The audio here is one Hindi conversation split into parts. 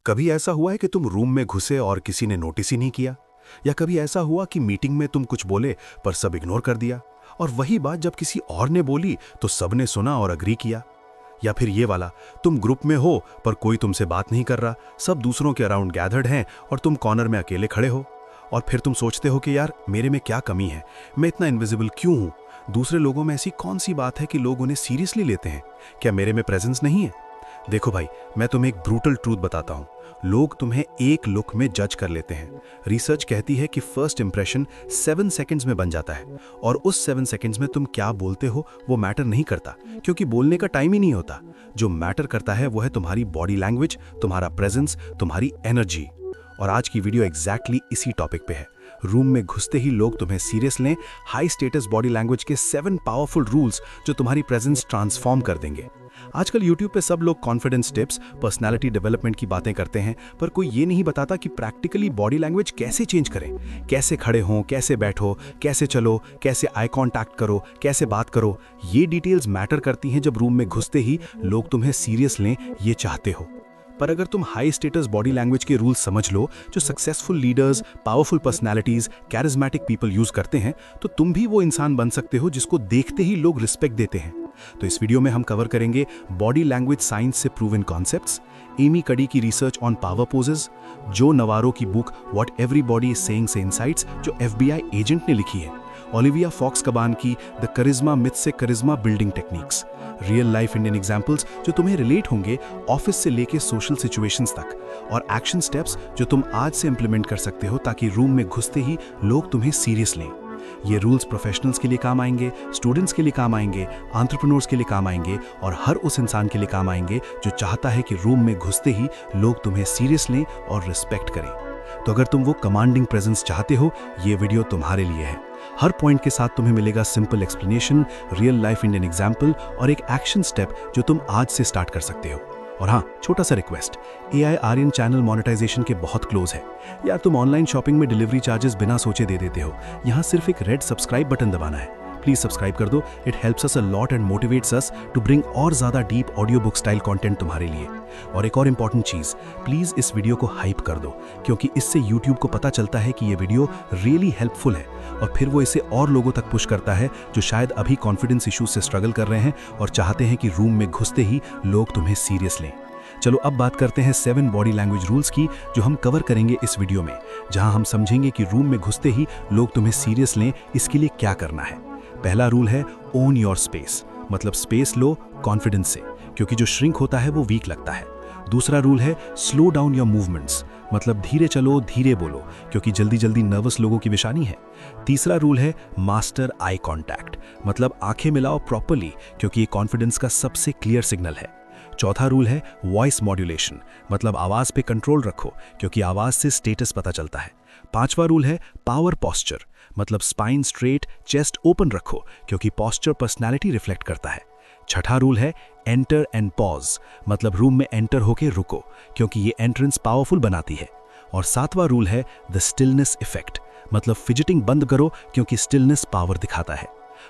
कभी ऐसा हुआ है कि तुम रूम में घुसे और किसी ने नोटिस ही नहीं किया? या कभी ऐसा हुआ कि मीटिंग में तुम कुछ बोले पर सब इग्नोर कर दिया, और वही बात जब किसी और ने बोली तो सबने सुना और अग्री किया? या फिर ये वाला, तुम ग्रुप में हो पर कोई तुमसे बात नहीं कर रहा, सब दूसरों के अराउंड गैदर्ड हैं और तुम कॉर्नर में अकेले खड़े हो, और फिर तुम सोचते हो कि यार मेरे में क्या कमी है, मैं इतना इनविजिबल क्यों हूं? दूसरे लोगों में ऐसी कौन सी बात है कि लोग उन्हें सीरियसली लेते हैं? क्या मेरे में प्रेजेंस नहीं है? देखो भाई, मैं तुम्हें एक ब्रूटल ट्रूथ बताता हूं, लोग तुम्हें एक लुक में जज कर लेते हैं। रिसर्च कहती है कि फर्स्ट इंप्रेशन 7 सेकंड्स में बन जाता है, और उस 7 सेकंड्स में तुम क्या बोलते हो वो मैटर नहीं करता, क्योंकि बोलने का टाइम ही नहीं होता। जो मैटर करता है वो है तुम्हारी बॉडी लैंग्वेज, तुम्हारा प्रेजेंस, तुम्हारी एनर्जी। और आज की वीडियो एग्जैक्टली इसी टॉपिक पे है। रूम में घुसते ही लोग तुम्हें सीरियस लें, हाई स्टेटस बॉडी लैंग्वेज के 7 पावरफुल रूल्स जो तुम्हारी प्रेजेंस ट्रांसफॉर्म कर देंगे। आजकल यूट्यूब पे सब लोग कॉन्फिडेंस टिप्स, पर्सनालिटी डेवलपमेंट की बातें करते हैं, पर कोई ये नहीं बताता कि प्रैक्टिकली बॉडी लैंग्वेज कैसे चेंज करें, कैसे खड़े हों, कैसे बैठो, कैसे चलो, कैसे आई कांटेक्ट करो, कैसे बात करो। ये डिटेल्स मैटर करती हैं जब रूम में घुसते ही लोग तुम्हें सीरियस लें, ये चाहते हो। पर अगर तुम हाई स्टेटस बॉडी लैंग्वेज के रूल्स समझ लो जो successful leaders, powerful personalities, charismatic people use करते हैं, तो तुम भी वो इंसान बन सकते हो जिसको देखते ही लोग रिस्पेक्ट देते हैं। तो इस वीडियो में हम कवर करेंगे बॉडी लैंग्वेज साइंस से प्रूवन कॉन्सेप्ट्स, एमी कडी की रिसर्च ऑन पावर पोजेस, जो नवारो की book what everybody is saying से इनसाइट्स जो FBI एजेंट ने लिखी है, ओलिविया फॉक्स कबान की द करिश्मा मिथ से charisma building techniques, real life Indian examples जो तुम्हें रिलेट होंगे ऑफिस से लेके सोशल सिचुएशंस तक, और एक्शन स्टेप्स जो तुम आज से इंप्लीमेंट कर सकते हो ताकि रूम में घुसते ही लोग तुम्हें सीरियस लें। ये रूल्स प्रोफेशनल्स के लिए काम आएंगे, स्टूडेंट्स के लिए काम आएंगे, एंटरप्रेन्योर्स के लिए काम आएंगे, और हर उस इंसान के लिए काम आएंगे जो चाहता है कि रूम में घुसते ही लोग तुम्हें सीरियस लें और रिस्पेक्ट करें। तो अगर तुम वो कमांडिंग प्रेजेंस चाहते हो, ये वीडियो तुम्हारे लिए है। हर पॉइंट के साथ तुम्हें मिलेगा simple explanation, real life Indian example और एक एक्शन स्टेप जो तुम आज से स्टार्ट कर सकते हो। और हाँ, छोटा सा request, AI Aryan channel monetisation के बहुत क्लोज है। यार तुम ऑनलाइन शॉपिंग में डिलीवरी चार्जेस बिना सोचे दे देते हो, यहाँ सिर्फ एक रेड सब्सक्राइब बटन दबाना है। प्लीज सब्सक्राइब कर दो, it helps us a lot and motivates us to bring और ज्यादा deep audiobook style content तुम्हारे लिए। और एक और इंपॉर्टेंट चीज, प्लीज इस वीडियो को हाइप कर दो, क्योंकि इससे यूट्यूब को पता चलता है कि ये वीडियो रियली हेल्पफुल है, और फिर वो इसे और लोगों तक पुश करता है जो शायद अभी कॉन्फिडेंस इश्यूज से स्ट्रगल कर रहे हैं और चाहते हैं कि रूम में घुसते ही लोग तुम्हें सीरियस लें। चलो अब बात करते हैं 7 बॉडी लैंग्वेज रूल्स की जो हम कवर करेंगे इस वीडियो में, जहां हम समझेंगे कि रूम में घुसते ही लोग तुम्हें सीरियस लें, इसके लिए क्या करना है। पहला रूल है ओन योर स्पेस, मतलब स्पेस लो कॉन्फिडेंस से, क्योंकि जो श्रिंक होता है वो वीक लगता है। दूसरा रूल है स्लो डाउन योर मूवमेंट्स, मतलब धीरे चलो, धीरे बोलो, क्योंकि जल्दी जल्दी नर्वस लोगों की निशानी है। तीसरा रूल है मास्टर आई कांटेक्ट, मतलब आंखें मिलाओ प्रॉपर्ली, क्योंकि ये कॉन्फिडेंस का सबसे क्लियर सिग्नल है। चौथा रूल है वॉइस मॉड्यूलेशन, मतलब आवाज पे कंट्रोल रखो, क्योंकि आवाज से स्टेटस पता चलता है। पांचवा रूल है पावर पोस्चर, मतलब स्पाइन स्ट्रेट, चेस्ट ओपन रखो, क्योंकि पोस्चर पर्सनालिटी रिफ्लेक्ट करता है। छठा रूल है एंटर एंड पॉज, मतलब रूम में एंटर होके रुको, क्योंकि ये एंट्रेंस पावरफुल बनाती है। और सातवां रूल है द स्टिलनेस इफेक्ट, मतलब फिजिटिंग बंद करो, क्योंकि स्टिलनेस पावर दिखाता है।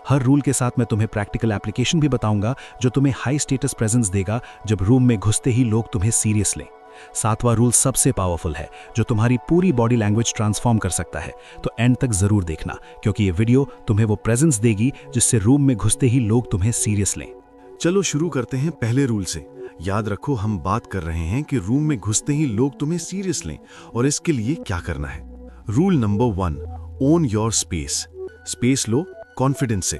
हर रूल के साथ मैं तुम्हें प्रैक्टिकल एप्लीकेशन भी बताऊंगा जो तुम्हें हाई स्टेटस प्रेजेंस देगा जब रूम में घुसते ही लोग तुम्हें सीरियस लें। सातवां रूल सबसे पावरफुल है जो तुम्हारी पूरी बॉडी लैंग्वेज ट्रांसफॉर्म कर सकता है, तो एंड तक जरूर देखना, क्योंकि ये वीडियो तुम्हें वो प्रेजेंस देगी जिससे रूम में घुसते ही लोग तुम्हें सीरियस लें। चलो शुरू करते हैं पहले रूल से। याद रखो, हम बात कर रहे हैं कि रूम में घुसते ही लोग तुम्हें सीरियस लें, और इसके लिए क्या करना है। Rule number 1, own your space, space लो कॉन्फिडेंस से।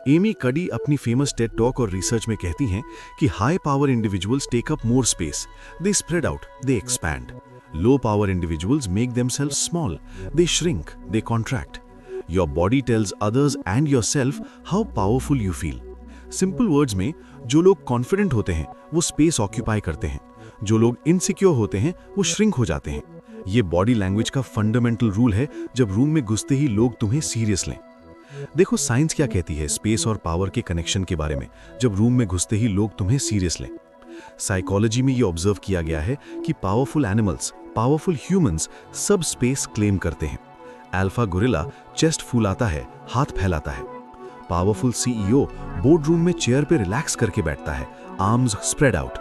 एमी कडी अपनी फेमस टेड टॉक और रिसर्च में कहती हैं कि high power individuals take up more space, they spread out, they expand. Low power individuals make themselves small, they shrink, they contract. Your body tells others and yourself how powerful you feel. Simple words में, जो लोग कॉन्फिडेंट होते हैं वो स्पेस ऑक्यूपाई करते हैं, जो लोग इनसिक्योर होते हैं वो श्रिंक हो जाते हैं। ये बॉडी लैंग्वेज का फंडामेंटल रूल है जब रूम में घुसते ही लोग तुम्हें सीरियस लें। देखो साइंस क्या कहती है स्पेस और पावर के कनेक्शन के बारे में जब रूम में घुसते ही लोग तुम्हें सीरियस लें। साइकोलॉजी में ये ऑब्जर्व किया गया है कि पावरफुल एनिमल्स, पावरफुल ह्यूमंस सब स्पेस क्लेम करते हैं। अल्फा गोरिल्ला चेस्ट फूलाता है, हाथ फैलाता है। पावरफुल CEO बोर्ड रूम में चेयर पे रिलैक्स करके बैठता है, आर्म्स स्प्रेड आउट।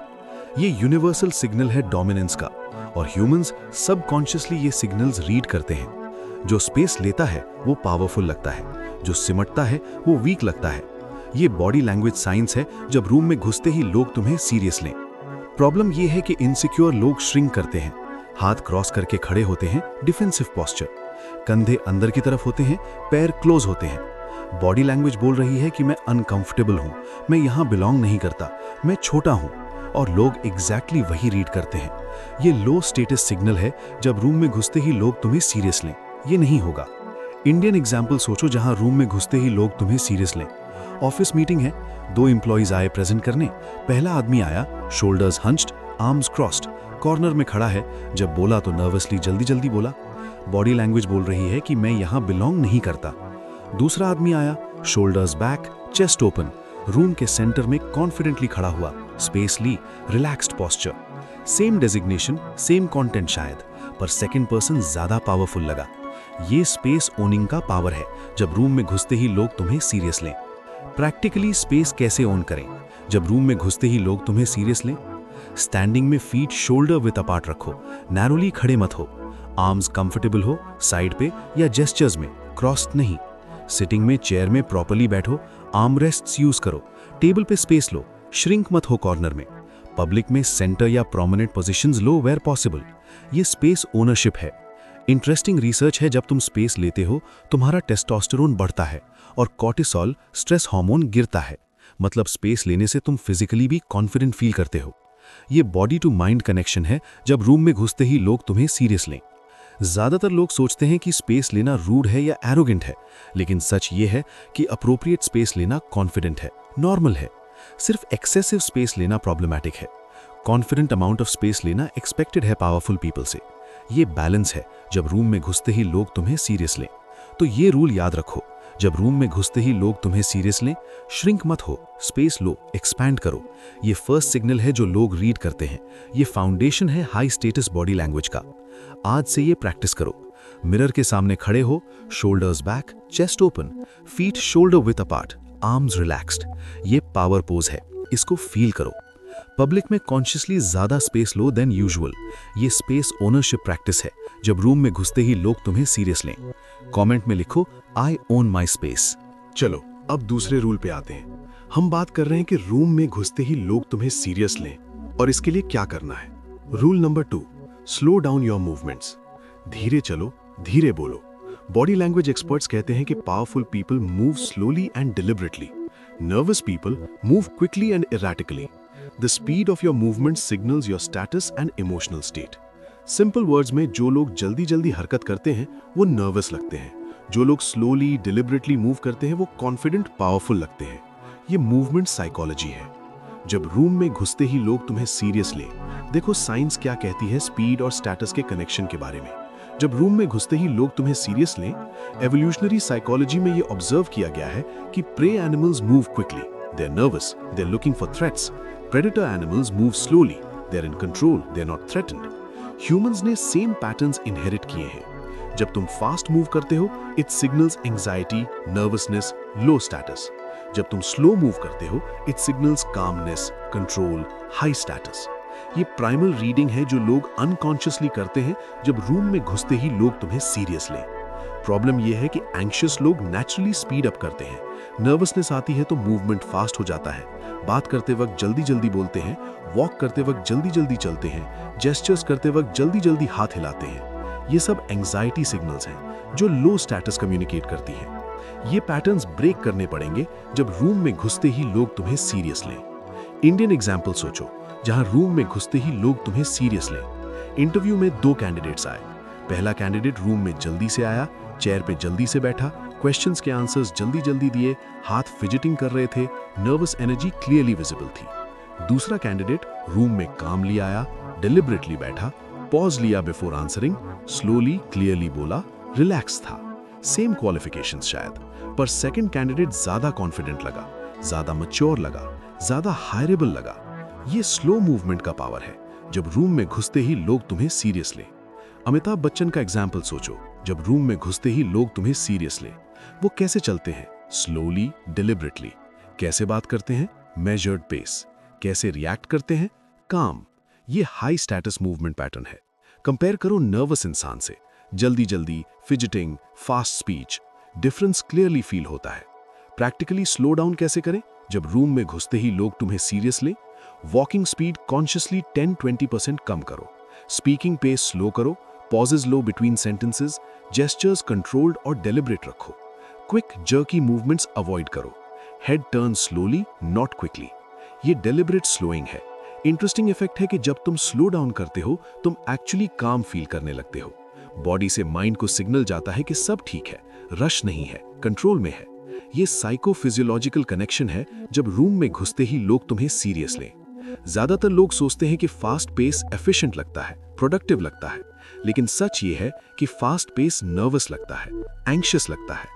ये यूनिवर्सल सिग्नल है डोमिनेंस का। और ह्यूमंस सबकॉन्शियसली ये सिग्नल्स रीड करते हैं। जो स्पेस लेता है वो पावरफुल लगता है, जो सिमटता है वो वीक लगता है। ये बॉडी लैंग्वेज साइंस है जब रूम में घुसते ही लोग तुम्हें सीरियस लें। प्रॉब्लम ये है कि इनसिक्योर लोग श्रिंक करते हैं, हाथ क्रॉस करके खड़े होते हैं, डिफेंसिव पोस्चर, कंधे अंदर की तरफ होते हैं, पैर क्लोज होते हैं। बॉडी लैंग्वेज बोल रही है कि मैं अनकंफर्टेबल हूं, मैं यहां बिलोंग नहीं करता, मैं छोटा हूं, और लोग एग्जैक्टली वही रीड करते हैं। ये लो स्टेटस सिग्नल है जब रूम में घुसते ही लोग तुम्हें सीरियस लें। ये नहीं होगा। इंडियन एग्जाम्पल सोचो जहां रूम में घुसते ही लोग तुम्हें सीरियस लें। ऑफिस मीटिंग है, 2 एम्प्लॉइज आए प्रेजेंट करने। पहला आदमी आया, शोल्डर्स हंच्ड, आर्म्स क्रॉस्ड, कॉर्नर में खड़ा है। जब बोला तो नर्वसली जल्दी जल्दी बोला। बॉडी लैंग्वेज बोल रही है कि मैं यहां बिलोंग नहीं करता। दूसरा आदमी आया, shoulders back, chest open, room के सेंटर में कॉन्फिडेंटली खड़ा हुआ, स्पेस ली, relaxed posture. Same designation, same content शायद, पर सेकंड पर्सन ज्यादा पावरफुल लगा। ये स्पेस ओनिंग का पावर है जब रूम में घुसते ही लोग तुम्हें सीरियस लें। प्रैक्टिकली स्पेस कैसे ओन करें जब रूम में घुसते ही लोग तुम्हें सीरियस लें? स्टैंडिंग में फीट शोल्डर विथ अपार्ट रखो, नैरोली खड़े मत हो, आर्म्स कंफर्टेबल हो, साइड पे या जेस्चर्स में, क्रॉस्ड नहीं। सिटिंग में चेयर में प्रॉपर्ली बैठो, आर्म रेस्ट्स यूज करो, टेबल पे स्पेस लो, श्रिंक मत हो कॉर्नर में। पब्लिक में सेंटर या प्रोमिनेंट पोजीशंस लो वेयर पॉसिबल। ये स्पेस ओनरशिप है। इंटरेस्टिंग रिसर्च है, जब तुम स्पेस लेते हो तुम्हारा टेस्टोस्टेरोन बढ़ता है और कॉर्टिसोल स्ट्रेस हार्मोन गिरता है। मतलब स्पेस लेने से तुम फिजिकली भी कॉन्फिडेंट फील करते हो। ये बॉडी टू माइंड कनेक्शन है जब रूम में घुसते ही लोग तुम्हें सीरियस लें। ज्यादातर लोग सोचते हैं कि स्पेस लेना रूड है या एरोगेंट है, लेकिन सच ये है कि अप्रोप्रिएट स्पेस लेना कॉन्फिडेंट है, नॉर्मल है। सिर्फ एक्सेसिव स्पेस लेना प्रॉब्लमैटिक है। कॉन्फिडेंट अमाउंट ऑफ स्पेस लेना एक्सपेक्टेड है पावरफुल पीपल से। ये बैलेंस है जब रूम में घुसते ही लोग तुम्हें सीरियस लें। तो ये रूल याद रखो, जब रूम में घुसते ही लोग तुम्हें सीरियस लें, श्रिंक मत हो, स्पेस लो, एक्सपैंड करो। ये फर्स्ट सिग्नल है जो लोग रीड करते हैं। ये फाउंडेशन है हाई स्टेटस बॉडी लैंग्वेज का। आज से ये प्रैक्टिस करो। मिरर के सामने खड़े हो, shoulders back, chest open, feet shoulder with apart, arms relaxed. ये पावर पोज है, इसको फील करो। पब्लिक में कॉन्शियसली ज्यादा स्पेस लो देन यूजुअल। ये स्पेस ओनरशिप प्रैक्टिस है जब रूम में घुसते ही लोग तुम्हें सीरियस लें। कमेंट में लिखो, आई ओन माई स्पेस। चलो अब दूसरे रूल पे आते हैं। हम बात कर रहे हैं कि रूम में घुसते ही लोग तुम्हें सीरियस लें और इसके लिए क्या करना है। Rule number 2, slow down your movements. धीरे चलो, धीरे बोलो। बॉडी लैंग्वेज एक्सपर्ट्स कहते हैं कि powerful people move slowly and deliberately, nervous people move quickly and erratically. The speed of your movement signals your status and emotional state. Simple words में, जो लोग जल्दी जल्दी हरकत करते हैं वो नर्वस लगते हैं, जो लोग स्लोली डिलिबरेटली मूव करते हैं वो कॉन्फिडेंट पावरफुल लगते हैं। ये मूवमेंट साइकोलॉजी है। जब रूम में घुसते ही लोग तुम्हें सीरियस लें, देखो साइंस क्या कहती है स्पीड और स्टेटस के कनेक्शन के बारे में। जब रूम में घुसते ही लोग तुम्हें सीरियस लें, एवोल्यूशनरी साइकोलॉजी में ये ऑब्जर्व किया गया है कि prey animals move quickly, they are nervous, they are looking for threats. Predator animals move slowly, they are in control, they are not threatened. Humans ने सेम पैटर्न्स इनहेरिट किए हैं। जब तुम फास्ट मूव करते हो, it signals anxiety, nervousness, low status. जब तुम स्लो मूव करते हो, it signals calmness, control, high status. ये प्राइमल रीडिंग है जो लोग अनकॉन्शियसली करते हैं जब रूम में घुसते ही लोग तुम्हें सीरियस लें। प्रॉब्लम यह है कि एंग्शियस लोग नेचुरली स्पीड अप करते हैं, नर्वसनेस आती है तो मूवमेंट फास्ट हो जाता है, बात करते वक्त जल्दी जल्दी बोलते हैं, वॉक करते वक्त जल्दी जल्दी चलते हैं, जेस्चर्स करते वक्त जल्दी जल्दी हाथ हिलाते हैं। ये सब एंग्जाइटी सिग्नल्स हैं जो लो स्टेटस कम्युनिकेट करती हैं। ये पैटर्न्स ब्रेक करने पड़ेंगे जब रूम में घुसते ही लोग तुम्हें सीरियस लें। इंडियन एग्जाम्पल सोचो जहां रूम में घुसते ही लोग तुम्हें सीरियस लें। इंटरव्यू में 2 कैंडिडेट्स आए। पहला कैंडिडेट रूम में जल्दी से आया, चेयर पे जल्दी से बैठा, क्वेश्चंस के आंसर्स जल्दी जल्दी दिए, हाथ फिजिटिंग कर रहे थे, नर्वस एनर्जी क्लियरली विजिबल थी। दूसरा कैंडिडेट रूम में कामली आया, डिलिबरेटली बैठा, पॉज लिया बिफोर आंसरिंग, स्लोली क्लियरली बोला, रिलैक्स था। सेम क्वालिफिकेशंस शायद, पर सेकंड कैंडिडेट ज्यादा कॉन्फिडेंट लगा, ज्यादा मैच्योर लगा, ज्यादा हायरेबल लगा। ये स्लो मूवमेंट का पावर है जब रूम में घुसते ही लोग तुम्हें सीरियस लें। अमिताभ बच्चन का एग्जाम्पल सोचो, जब रूम में घुसते ही लोग तुम्हें सीरियस लें, वो कैसे चलते हैं? Slowly, deliberately. कैसे बात करते हैं? Measured pace. कैसे रिएक्ट करते हैं? काम। ये हाई स्टेटस मूवमेंट पैटर्न है। कंपेयर करो नर्वस इंसान से, जल्दी जल्दी, fidgeting, fast speech, difference clearly feel होता है। प्रैक्टिकली स्लो डाउन कैसे करें? जब रूम में घुसते ही लोग तुम्हें सीरियस लें, वॉकिंग स्पीड कॉन्शियसली 10-20% कम करो, स्पीकिंग पेस स्लो करो, पॉजेज लो बिटवीन सेंटेंसेस, जेस्चर्स कंट्रोल्ड और डेलिब्रेट रखो, क्विक जर्की मूवमेंट्स अवॉइड करो, head turn slowly not quickly. ये डेलिब्रेट स्लोइंग है। इंटरेस्टिंग इफेक्ट है कि जब तुम स्लो डाउन करते हो तुम एक्चुअली काम फील करने लगते हो। बॉडी से माइंड को सिग्नल जाता है कि सब ठीक है, रश नहीं है, कंट्रोल में है। ये साइकोफिजियोलॉजिकल कनेक्शन है जब रूम में घुसते ही लोग तुम्हें सीरियस लें। ज्यादातर लोग सोचते हैं कि फास्ट पेस एफिशिएंट लगता है, प्रोडक्टिव लगता है, लेकिन सच ये है कि फास्ट पेस नर्वस लगता है, एंग्शियस लगता है,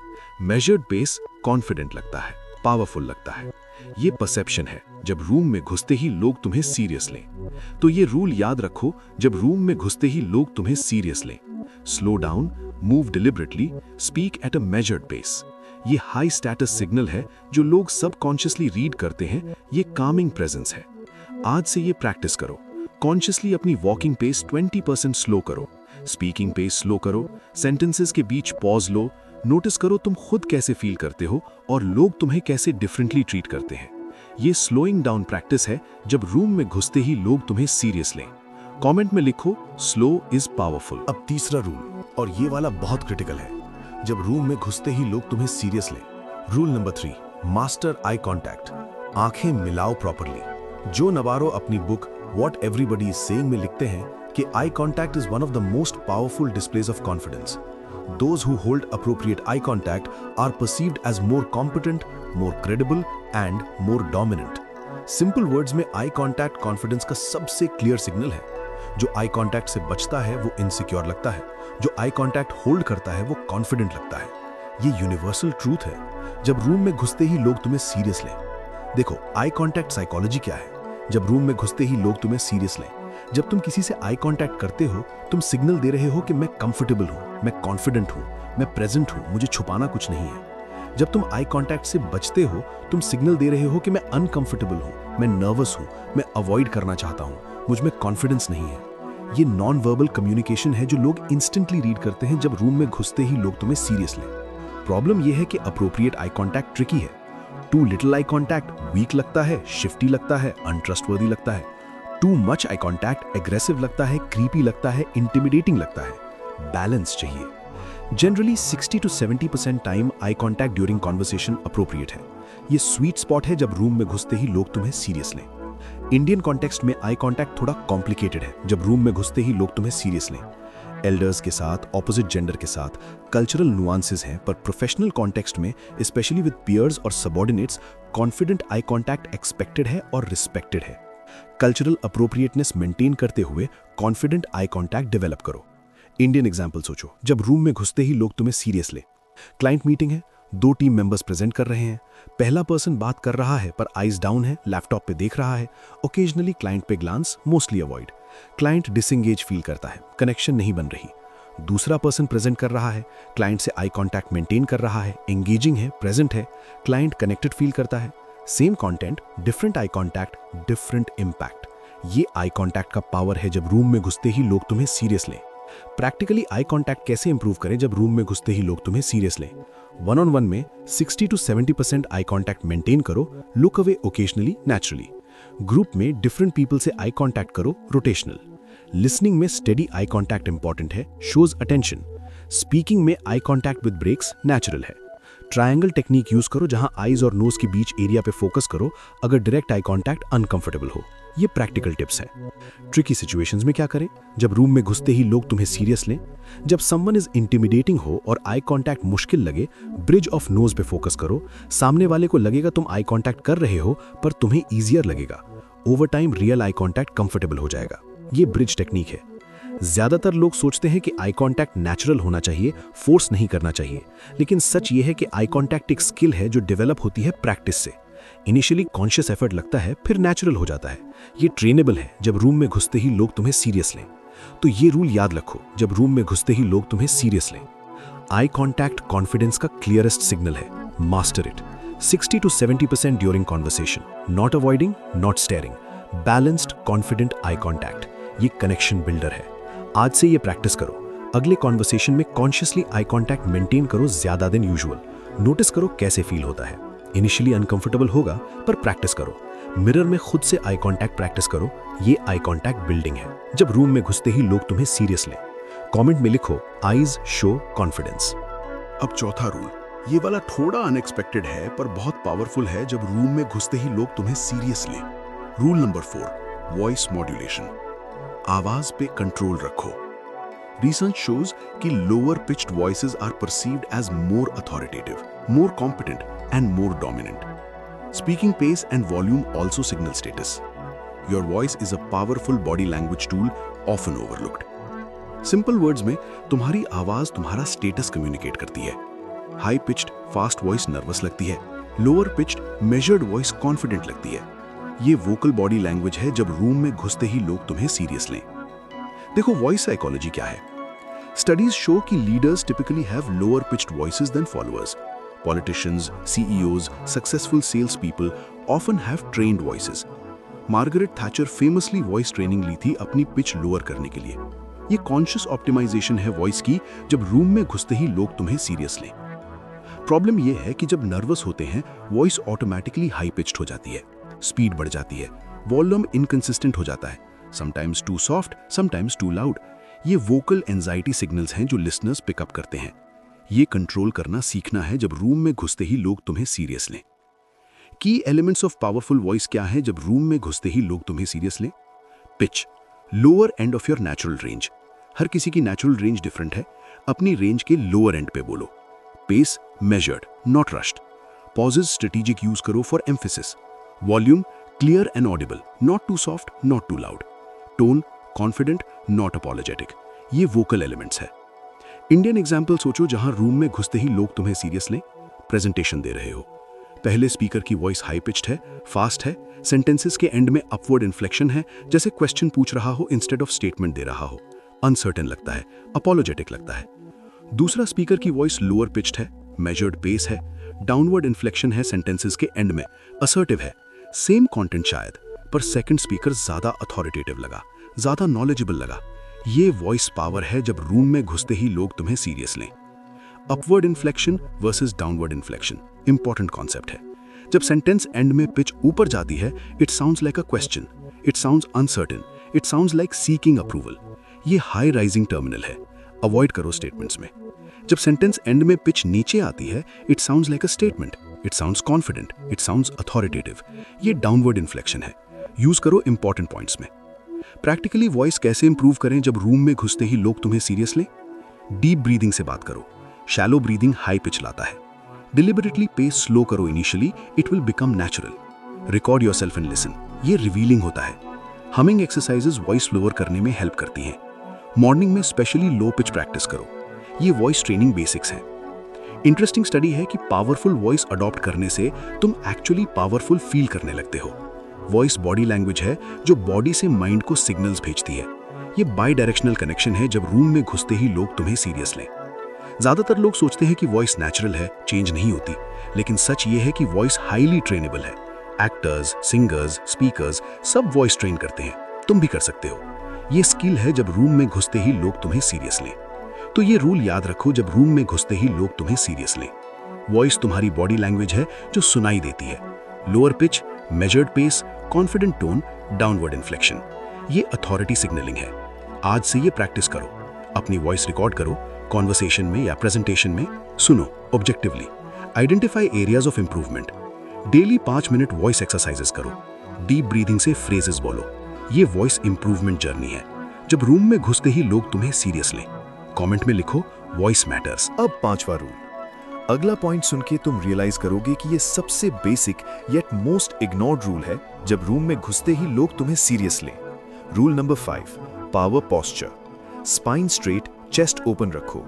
मेजर्ड पेस कॉन्फिडेंट लगता है, पावरफुल लगता है। ये परसेप्शन है जब रूम में घुसते ही लोग तुम्हें सीरियस लें। तो ये रूल याद रखो, जब रूम में घुसते ही लोग तुम्हें सीरियस लें, slow down, move deliberately, speak at a measured pace. ये हाई स्टेटस सिग्नल है जो लोग सबकॉन्शियसली रीड करते हैं। ये कामिंग प्रेजेंस है। आज से ये प्रैक्टिस करो। कॉन्शियसली अपनी वॉकिंग पेस 20% स्लो करो, स्पीकिंग पेस स्लो करो, सेंटेंसेस के बीच पॉज लो, नोटिस करो तुम खुद कैसे फील करते हो और लोग तुम्हें कैसे डिफरेंटली ट्रीट करते हैं। ये स्लोइंग डाउन प्रैक्टिस है जब रूम में घुसते ही लोग तुम्हें सीरियस लें। कमेंट में लिखो, स्लो इज पावरफुल। अब तीसरा रूल, और ये वाला बहुत क्रिटिकल है, जब रूम में घुसते ही लोग तुम्हें सीरियस लें। Rule number 3, master eye contact. आंखें मिलाओ प्रॉपरली। जो नवारो अपनी book what everybody is saying में लिखते हैं कि eye contact is one of the most powerful displays of confidence. Those who hold appropriate eye contact are perceived as more competent, more credible and more dominant. Simple words में eye contact confidence का सबसे clear signal है। जो eye contact से बचता है वो insecure लगता है, जो eye contact hold करता है वो confident लगता है। ये universal truth है। जब रूम में घुसते ही लोग तुम्हें सीरियस लें। देखो, eye contact psychology क्या है? जब रूम में घुसते ही लोग तुम्हें सीरियस लें, जब तुम किसी से आई कांटेक्ट करते हो तुम सिग्नल दे रहे हो कि मैं कंफर्टेबल हूं, मैं कॉन्फिडेंट हूं, मैं प्रेजेंट हूं, मुझे छुपाना कुछ नहीं है। जब तुम आई कांटेक्ट से बचते हो तुम सिग्नल दे रहे हो कि मैं अनकंफर्टेबल हूं, मैं नर्वस हूं, मैं अवॉइड करना चाहता हूं, मुझ में कॉन्फिडेंस नहीं है। ये नॉन वर्बल कम्युनिकेशन है जो लोग इंस्टेंटली रीड करते हैं जब रूम में घुसते ही लोग तुम्हें सीरियस लें। प्रॉब्लम यह है कि अप्रोप्रिएट आई कांटेक्ट ट्रिकी है। Too little eye contact weak लगता है, शिफ्टी लगता है, अनट्रस्टवर्दी लगता है। Too much eye contact aggressive लगता है, क्रीपी लगता है, इंटिमिडेटिंग लगता है। बैलेंस चाहिए। Generally 60 to 70% time eye contact during conversation appropriate है। ये स्वीट स्पॉट है जब रूम में घुसते ही लोग तुम्हें सीरियस लें। इंडियन कॉन्टेक्स्ट में आई कॉन्टैक्ट थोड़ा कॉम्प्लिकेटेड है जब रूम में घुसते ही लोग तुम्हें सीरियस लें। एल्डर्स के साथ, ऑपोजिट जेंडर के साथ कल्चरल नुआंसेस हैं, पर प्रोफेशनल कॉन्टेक्स्ट में स्पेशली विद पियर्स और subordinates confident eye contact expected है और रिस्पेक्टेड है। कल्चरल अप्रोप्रिएटनेस मेंटेन करते हुए कॉन्फिडेंट आई कॉन्टैक्ट डेवलप करो। इंडियन एग्जाम्पल सोचो, जब रूम में घुसते ही लोग तुम्हें सीरियस ले। क्लाइंट मीटिंग है, 2 टीम मेंबर्स प्रेजेंट कर रहे हैं, पहला पर्सन बात कर रहा है पर आईज डाउन है, लैपटॉप पे देख रहा है, ओकेजनली क्लाइंट पे glance, mostly avoid. Client disengage feel करता है, कनेक्शन नहीं बन रही। दूसरा पर्सन प्रेजेंट कर रहा है, क्लाइंट से आई कॉन्टैक्ट मेंटेन कर रहा है, एंगेजिंग है, प्रेजेंट है, क्लाइंट कनेक्टेड फील करता है। Same content, different eye contact, different impact. ये आई कॉन्टैक्ट का पावर है जब रूम में घुसते ही लोग तुम्हें सीरियस लें। प्रैक्टिकली आई कॉन्टैक्ट कैसे इंप्रूव करें जब रूम में घुसते ही लोग तुम्हें सीरियस लें? 1-on-1 में 60 to 70% आई कॉन्टैक्ट मेंटेन करो, look away occasionally, naturally. Group में डिफरेंट पीपल से आई कॉन्टैक्ट करो, रोटेशनल। लिसनिंग में स्टेडी आई कॉन्टैक्ट इंपॉर्टेंट है, शोज अटेंशन। स्पीकिंग में eye contact with breaks natural है। ट्रायंगल टेक्निक यूज करो जहां आईज और नोज के बीच एरिया पे फोकस करो अगर डायरेक्ट आई कॉन्टैक्ट अनकंफर्टेबल हो। ये प्रैक्टिकल टिप्स है। ट्रिकी सिचुएशंस में क्या करें? जब रूम में घुसते ही लोग तुम्हें सीरियस लें, जब समवन इज इंटिमिडेटिंग हो और आई कॉन्टैक्ट मुश्किल लगे, ब्रिज ऑफ नोज पे फोकस करो। सामने वाले को लगेगा तुम आई कॉन्टैक्ट कर रहे हो पर तुम्हें ईजियर लगेगा। Over time real eye contact comfortable हो जाएगा। ये ब्रिज टेक्निक है। ज्यादातर लोग सोचते हैं कि आई कॉन्टैक्ट नेचुरल होना चाहिए, फोर्स नहीं करना चाहिए, लेकिन सच ये है कि आई कॉन्टैक्ट एक स्किल है जो डेवलप होती है प्रैक्टिस से। इनिशियली कॉन्शियस एफर्ट लगता है, फिर नेचुरल हो जाता है। ये ट्रेनेबल है जब रूम में घुसते ही लोग तुम्हें सीरियस लें। तो ये रूल याद रखो, जब रूम में घुसते ही लोग तुम्हें सीरियस लें। आई कॉन्टैक्ट कॉन्फिडेंस का क्लियरेस्ट सिग्नल है, master it. 60 to 70% during conversation, not avoiding, not steering, balanced confident eye contact. ये कनेक्शन बिल्डर है। आज से ये प्रैक्टिस करो। अगले कॉन्वर्सेशन में कॉन्शियसली आई कांटेक्ट मेंटेन करो ज्यादा देन यूजुअल। नोटिस करो कैसे फील होता है। इनिशियली अनकंफर्टेबल होगा पर प्रैक्टिस करो। मिरर में खुद से आई कांटेक्ट प्रैक्टिस करो। ये आई कांटेक्ट बिल्डिंग है। जब रूम में घुसते ही लोग तुम्हें सीरियस लें। कमेंट में लिखो आईज शो कॉन्फिडेंस। अब चौथा रूल, ये वाला थोड़ा अनएक्सपेक्टेड है पर बहुत पावरफुल है जब रूम में घुसते ही लोग तुम्हें सीरियस लें। Rule number 4, voice modulation. आवाज पे कंट्रोल रखो। रिसर्च शोज कि lower pitched voices are perceived as more authoritative, more competent and more dominant. Speaking pace and volume also signal status. Your voice is a powerful body language tool often overlooked. Simple words में तुम्हारी आवाज तुम्हारा स्टेटस कम्युनिकेट करती है। High pitched fast voice nervous लगती है, lower pitched measured voice confident लगती है। ये वोकल बॉडी लैंग्वेज है जब रूम में घुसते ही लोग तुम्हें सीरियस लें। देखो वॉइस साइकोलॉजी क्या है। स्टडीज शो कि leaders typically have lower pitched voices than followers. Politicians, CEOs, successful salespeople often have trained voices. Margaret Thatcher famously voice training ली थी अपनी पिच लोअर करने के लिए। ये कॉन्शियस ऑप्टिमाइजेशन है वॉइस की जब रूम में घुसते ही लोग तुम्हें सीरियस लें। प्रॉब्लम ये है कि जब नर्वस होते हैं वॉइस ऑटोमेटिकली हाई पिच्ड हो जाती है, स्पीड बढ़ जाती है, वॉल्यूम इनकंसिस्टेंट हो जाता है, sometimes too soft, sometimes too loud. ये वोकल एंजाइटी सिग्नल्स हैं जो लिसनर्स पिकअप करते हैं। ये कंट्रोल करना सीखना है जब रूम में घुसते ही लोग तुम्हें सीरियस लें। की एलिमेंट्स ऑफ पावरफुल वॉइस क्या है जब रूम में घुसते ही लोग तुम्हें सीरियस लें? Pitch, lower end of your natural range. हर किसी की नेचुरल रेंज डिफरेंट है, अपनी रेंज के लोअर एंड पे बोलो। Pace, measured not rushed. Pauses strategic use करो for emphasis. Volume, clear and audible, not too soft not too loud. Tone, confident not apologetic. ये वोकल एलिमेंट्स है। इंडियन एग्जाम्पल सोचो जहां रूम में घुसते ही लोग तुम्हें सीरियस लें। प्रेजेंटेशन दे रहे हो, पहले स्पीकर की वॉइस हाई पिच्ड है, फास्ट है, सेंटेंसेस के एंड में अपवर्ड इन्फ्लेक्शन है, जैसे क्वेश्चन पूछ रहा हो इंस्टेड ऑफ स्टेटमेंट दे रहा हो। अनसर्टेन लगता है, अपॉलोजेटिक लगता है। दूसरा स्पीकर की वॉइस लोअर पिच्ड है, मेजर्ड पेस है, डाउनवर्ड इन्फ्लेक्शन है, सेंटेंसेस के एंड में असर्टिव है। सेम कंटेंट शायद, पर सेकंड स्पीकर ज्यादा अथॉरिटेटिव लगा, ज्यादा नॉलेजेबल लगा। ये वॉइस पावर है जब रूम में घुसते ही लोग तुम्हें सीरियस लें। Upward inflection versus downward inflection important concept है। जब सेंटेंस एंड में पिच ऊपर जाती है, it sounds like a question, it sounds uncertain, it sounds like seeking approval. ये हाई राइजिंग टर्मिनल है, अवॉइड करो स्टेटमेंट्स में। जब सेंटेंस एंड में पिच नीचे आती है, it sounds like a statement, it sounds confident, it sounds authoritative. ये डाउनवर्ड इन्फ्लेक्शन है, यूज करो इंपॉर्टेंट पॉइंट्स में। प्रैक्टिकली वॉइस कैसे इंप्रूव करें जब रूम में घुसते ही लोग तुम्हें सीरियस लें? डीप ब्रीदिंग से बात करो। शैलो ब्रीदिंग हाई पिच लाता है। डिलिबरेटली पेस स्लो करो initially, it will become natural. Record yourself and listen, ये रिवीलिंग होता है। हमिंग एक्सरसाइजेज वॉइस लोअर करने में हेल्प करती हैं। मॉर्निंग में स्पेशली लो पिच प्रैक्टिस करो, ये वॉइस ट्रेनिंग बेसिक्स हैं। इंटरेस्टिंग स्टडी है कि पावरफुल वॉइस अडॉप्ट करने से तुम एक्चुअली पावरफुल फील करने लगते हो। वॉइस बॉडी लैंग्वेज है जो बॉडी से माइंड को सिग्नल्स भेजती है। ये बाई डायरेक्शनल कनेक्शन है जब रूम में घुसते ही लोग तुम्हें सीरियस लें। ज्यादातर लोग सोचते हैं कि वॉइस नेचुरल है, चेंज नहीं होती, लेकिन सच ये है कि वॉइस हाईली ट्रेनेबल है। एक्टर्स, सिंगर्स, स्पीकर्स सब वॉइस ट्रेन करते हैं, तुम भी कर सकते हो। ये स्किल है जब रूम में घुसते ही लोग तुम्हें सीरियस लें। तो ये रूल याद रखो जब रूम में घुसते ही लोग तुम्हें सीरियस लें। वॉइस तुम्हारी बॉडी लैंग्वेज है जो सुनाई देती है। Lower pitch, measured pace, confident tone, downward inflection, ये अथॉरिटी सिग्नलिंग है। आज से ये प्रैक्टिस करो। अपनी वॉइस रिकॉर्ड करो, कॉन्वर्सेशन में या प्रेजेंटेशन में सुनो objectively. Identify areas of improvement. Daily 5 minute voice exercises करो। डीप ब्रीदिंग से फ्रेजेस बोलो। ये वॉइस इंप्रूवमेंट जर्नी है जब रूम में घुसते ही लोग तुम्हें सीरियस लें। कमेंट में लिखो वॉइस मैटर्स। अब 5वां रूल। अगला पॉइंट सुन के तुम रियलाइज करोगे कि ये सबसे basic yet most ignored rule है जब रूम में घुसते ही लोग तुम्हें सीरियस लें। Rule number 5, power posture. Spine straight, chest open रखो।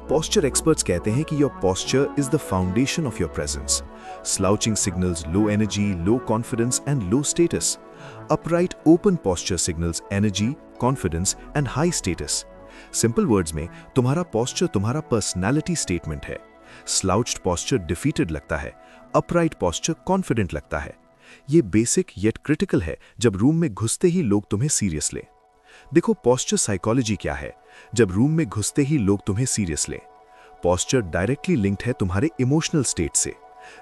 पोस्चर एक्सपर्ट्स कहते हैं कि your posture is the foundation of your presence. Slouching signals low energy, low confidence and low status. Upright open posture signals energy, confidence and high status. Simple words में तुम्हारा पोस्चर तुम्हारा पर्सनैलिटी स्टेटमेंट है। स्लाउच्ड पोस्चर डिफीटेड लगता है, अपराइट पोस्चर कॉन्फिडेंट लगता है। ये बेसिक येट क्रिटिकल है जब रूम में घुसते ही लोग तुम्हें सीरियस लें। देखो पोस्चर साइकोलॉजी क्या है। जब रूम में घुसते ही लोग तुम्हें सीरियस लें। पोस्चर डायरेक्टली लिंक्ड है तुम्हारे इमोशनल स्टेट से।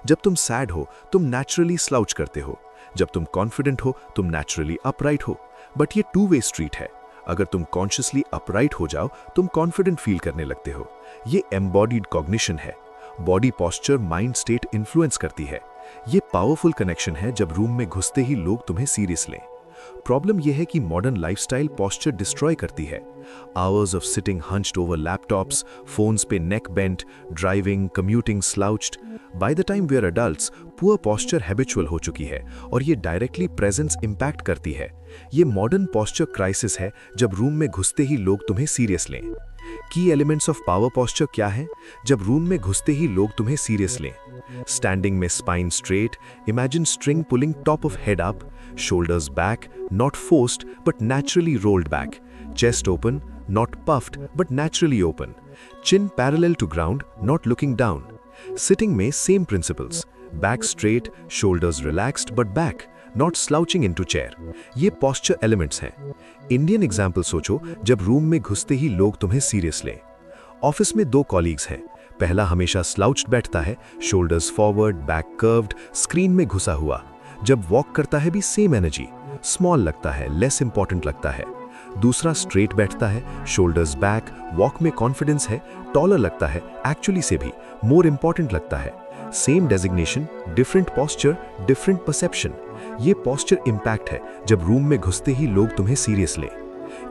जब तुम सैड हो तुम नेचुरली स्लाउच करते हो, जब तुम कॉन्फिडेंट हो तुम नेचुरली अपराइट हो। बट ये टू वे स्ट्रीट है। अगर तुम कॉन्शियसली अपराइट हो जाओ तुम कॉन्फिडेंट फील करने लगते हो। ये एम्बॉडीड कॉग्निशन है। Body posture mind state influence करती है। ये पावरफुल कनेक्शन है जब रूम में घुसते ही लोग तुम्हें सीरियस लें। प्रॉब्लम यह है कि मॉडर्न लाइफस्टाइल पोस्चर डिस्ट्रॉय करती है। Hours of sitting hunched over laptops, phones पे neck bent, driving, commuting slouched. By the time we are adults poor posture habitual हो चुकी है और ये डायरेक्टली प्रेजेंस इंपैक्ट करती है। ये मॉडर्न पोस्चर क्राइसिस है जब रूम में घुसते ही लोग तुम्हें सीरियस लें। की एलिमेंट्स ऑफ पावर पोस्चर क्या है जब रूम में घुसते ही लोग तुम्हें सीरियस लें? स्टैंडिंग में spine straight, imagine string pulling top of head up, shoulders back, not forced but naturally rolled back, chest open, not puffed but naturally open, chin parallel to ground, not looking down. Sitting में same principles, back straight, shoulders relaxed but back, not slouching into chair. ये posture elements हैं। Indian example सोचो जब रूम में घुसते ही लोग तुम्हें सीरियस लें। ऑफिस में दो कॉलीग्स हैं। पहला हमेशा स्लाउच्ड बैठता है, shoulders forward, back curved, screen में घुसा हुआ। जब वॉक करता है भी सेम एनर्जी, स्मॉल लगता है, लेस इंपॉर्टेंट लगता है। दूसरा स्ट्रेट बैठता है, शोल्डर्स बैक, वॉक में कॉन्फिडेंस है, टॉलर लगता है, एक्चुअली से भी मोर इंपॉर्टेंट लगता है। Same designation, different posture, different perception. ये पोस्चर इंपैक्ट है जब रूम में घुसते ही लोग तुम्हें सीरियस लें।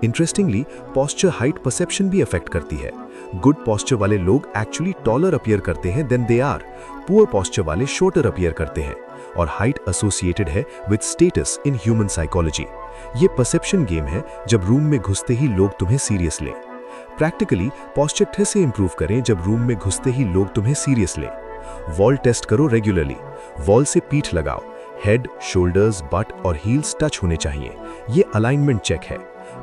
इंटरेस्टिंगली पोस्चर हाइट परसेप्शन भी अफेक्ट करती है। गुड पोस्चर वाले लोग एक्चुअली टॉलर अपीयर करते हैं then they are. Poor posture वाले शॉर्टर अपीयर करते हैं और हाइट एसोसिएटेड है with status in human psychology. ये परसेप्शन गेम है जब रूम में घुसते ही लोग तुम्हें सीरियस लें। प्रैक्टिकली पोस्चर कैसे इंप्रूव करें जब रूम में घुसते ही लोग तुम्हें सीरियस लें? वॉल टेस्ट करो रेगुलरली। वॉल से पीठ लगाओ, हेड, शोल्डर्स, बट और हील्स टच होने चाहिए। ये अलाइनमेंट चेक है।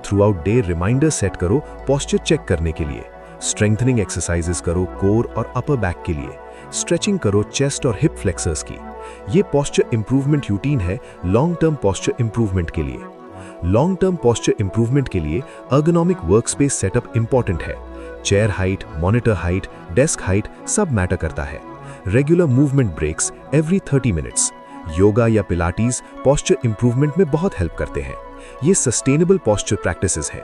Throughout day reminder set करो पोस्चर चेक करने के लिए। स्ट्रेंथनिंग एक्सरसाइजेस करो कोर और अपर बैक के लिए। स्ट्रेचिंग करो चेस्ट और हिप फ्लेक्सर्स की। ये पोस्चर इंप्रूवमेंट रूटीन है लॉन्ग टर्म पोस्चर इंप्रूवमेंट के लिए। लॉन्ग टर्म पोस्चर इंप्रूवमेंट के लिए अर्गोनॉमिक वर्कस्पेस सेटअप इंपॉर्टेंट है। Chair height, monitor height, desk height सब मैटर करता है। Regular movement breaks every 30 minutes. Yoga या पिलाटीज पोस्चर इंप्रूवमेंट में बहुत हेल्प करते हैं। ये सस्टेनेबल पोस्चर प्रैक्टिसेस हैं।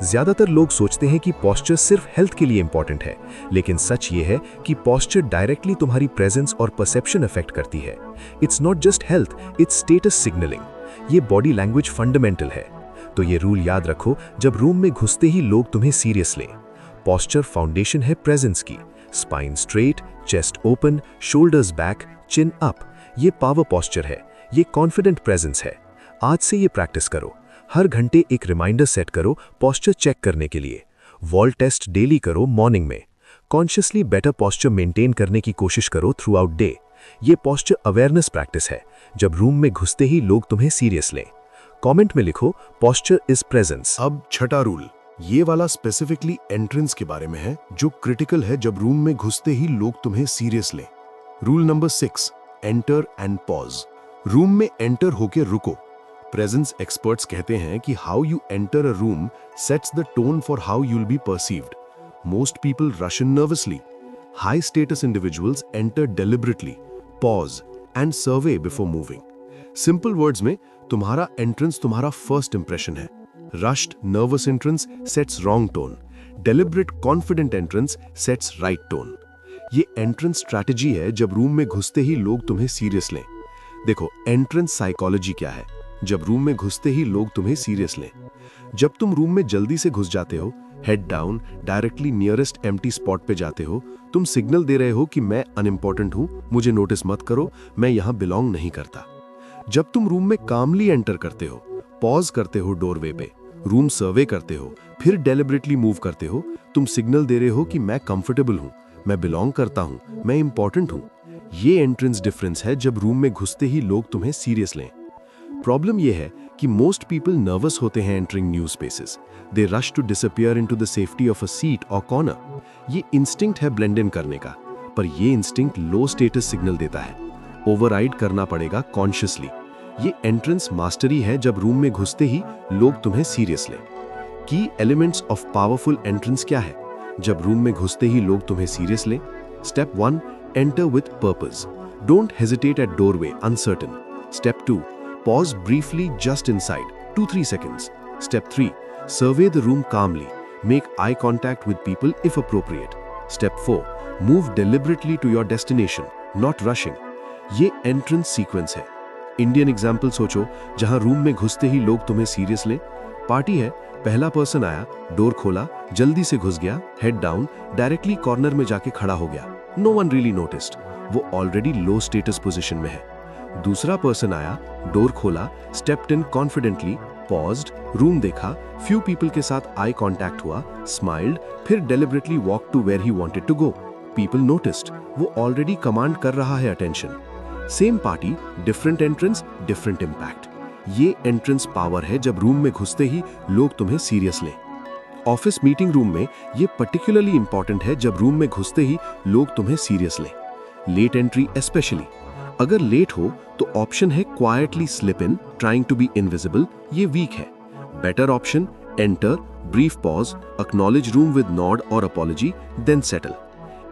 ज्यादातर लोग सोचते हैं कि पोस्चर सिर्फ हेल्थ के लिए इंपॉर्टेंट है, लेकिन सच ये है कि पोस्चर डायरेक्टली तुम्हारी प्रेजेंस और परसेप्शन अफेक्ट करती है। It's not just health, it's status signalling. ये बॉडी लैंग्वेज फंडामेंटल है। तो ये रूल याद रखो जब रूम में घुसते ही लोग तुम्हें सीरियस लें। पोस्चर फाउंडेशन है प्रेजेंस की। Spine straight, chest open, shoulders back, chin up. ये पावर पोस्चर है, ये कॉन्फिडेंट प्रेजेंस है। आज से ये प्रैक्टिस करो। हर घंटे एक रिमाइंडर सेट करो पोस्चर चेक करने के लिए। वॉल टेस्ट डेली करो मॉर्निंग में। कॉन्शियसली बेटर पोस्चर मेंटेन करने की कोशिश करो थ्रू आउट डे। ये पोस्चर अवेयरनेस प्रैक्टिस है जब रूम में घुसते ही लोग तुम्हें सीरियस लें। कमेंट में लिखो पोस्चर इज प्रेजेंस। अब छठा रूल, ये वाला स्पेसिफिकली एंट्रेंस के बारे में है जो क्रिटिकल है जब रूम में घुसते ही लोग तुम्हें सीरियस लें। Rule number 6, enter and pause. Room में एंटर होके रुको। प्रेजेंस एक्सपर्ट्स कहते हैं कि how you enter a room sets the tone for how you'll be perceived. Most people rush in nervously. High status individuals enter deliberately, pause and survey before moving. Simple words में तुम्हारा एंट्रेंस तुम्हारा फर्स्ट इंप्रेशन है। Rushed nervous entrance sets wrong tone, deliberate confident entrance sets right tone. ये एंट्रेंस स्ट्रैटेजी है जब रूम में घुसते ही लोग तुम्हें सीरियस लें। देखो एंट्रेंस साइकोलॉजी क्या है जब रूम में घुसते ही लोग तुम्हें सीरियस लें। जब तुम रूम में जल्दी से घुस जाते हो, head down, directly nearest empty spot पे जाते हो, तुम सिग्नल दे रहे हो कि मैं अनइम्पॉर्टेंट हूं, मुझे नोटिस मत करो, मैं यहां बिलोंग नहीं करता। जब तुम रूम में कामली एंटर करते हो, पॉज करते हो डोरवे पे, रूम सर्वे करते हो, फिर डेलिबरेटली मूव करते हो, तुम सिग्नल दे रहे हो कि मैं कंफर्टेबल हूं, मैं बिलोंग करता हूं, मैं इंपॉर्टेंट हूं। ये एंट्रेंस डिफरेंस है जब रूम में घुसते ही लोग तुम्हें सीरियस लें। प्रॉब्लम यह है कि मोस्ट पीपल नर्वस होते हैं entering new spaces. They rush to disappear into the safety of a seat और कॉर्नर। ये इंस्टिंक्ट है ब्लेंड इन करने का, पर ये इंस्टिंक्ट लो स्टेटस सिग्नल देता है। ओवरराइड करना पड़ेगा कॉन्शियसली। ये एंट्रेंस मास्टरी है जब रूम में घुसते ही लोग तुम्हें सीरियस लें। की एलिमेंट्स ऑफ पावरफुल एंट्रेंस क्या है जब रूम में घुसते ही लोग तुम्हें सीरियस लें? Step 1, enter with purpose. Don't hesitate at doorway uncertain. Step 2, pause briefly just inside 2-3 seconds. Step 3, survey the room calmly. Make eye contact with people if appropriate. Step 4, move deliberately to your destination, not rushing. ये एंट्रेंस सीक्वेंस है। इंडियन एग्जाम्पल सोचो जहां रूम में घुसते ही लोग तुम्हें सीरियस लें। पार्टी है, पहला पर्सन आया, डोर खोला, जल्दी से घुस गया, हेड डाउन, डायरेक्टली कॉर्नर में जाके खड़ा हो गया। नो वन रियली नोटिस्ड, वो ऑलरेडी लो स्टेटस पोजीशन में है। दूसरा पर्सन आया, डोर खोला, stepped in confidently, paused, room देखा, फ्यू पीपल के साथ आई कांटेक्ट हुआ, स्माइल्ड, फिर deliberately walk to where he wanted to go. People noticed, वो ऑलरेडी कमांड कर रहा है attention. Same party, different entrance, different impact. ये एंट्रेंस पावर है जब रूम में घुसते ही लोग तुम्हें सीरियस लें। ऑफिस मीटिंग रूम में ये पर्टिकुलरली इंपॉर्टेंट है जब रूम में घुसते ही लोग तुम्हें सीरियस लें। Late entry specially. अगर लेट हो तो ऑप्शन है quietly slip in, trying to be invisible, ये वीक है। Better option, enter, brief pause, acknowledge room with nod और apology, then settle.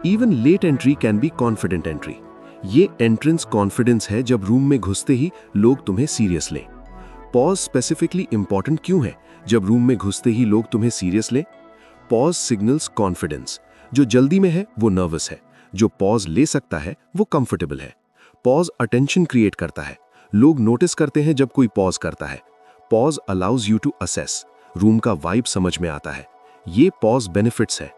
Even late entry can be confident entry. ये एंट्रेंस कॉन्फिडेंस है जब रूम में घुसते ही लोग तुम्हें सीरियस लें। पॉज स्पेसिफिकली इंपॉर्टेंट क्यों है जब रूम में घुसते ही लोग तुम्हें सीरियस लें? Pause signals confidence. जो जल्दी में है वो नर्वस है, जो पॉज ले सकता है वो कंफर्टेबल है। पॉज अटेंशन क्रिएट करता है, लोग नोटिस करते हैं जब कोई पॉज करता है। Pause allows you to assess, room का वाइब समझ में आता है। ये पॉज बेनिफिट्स है।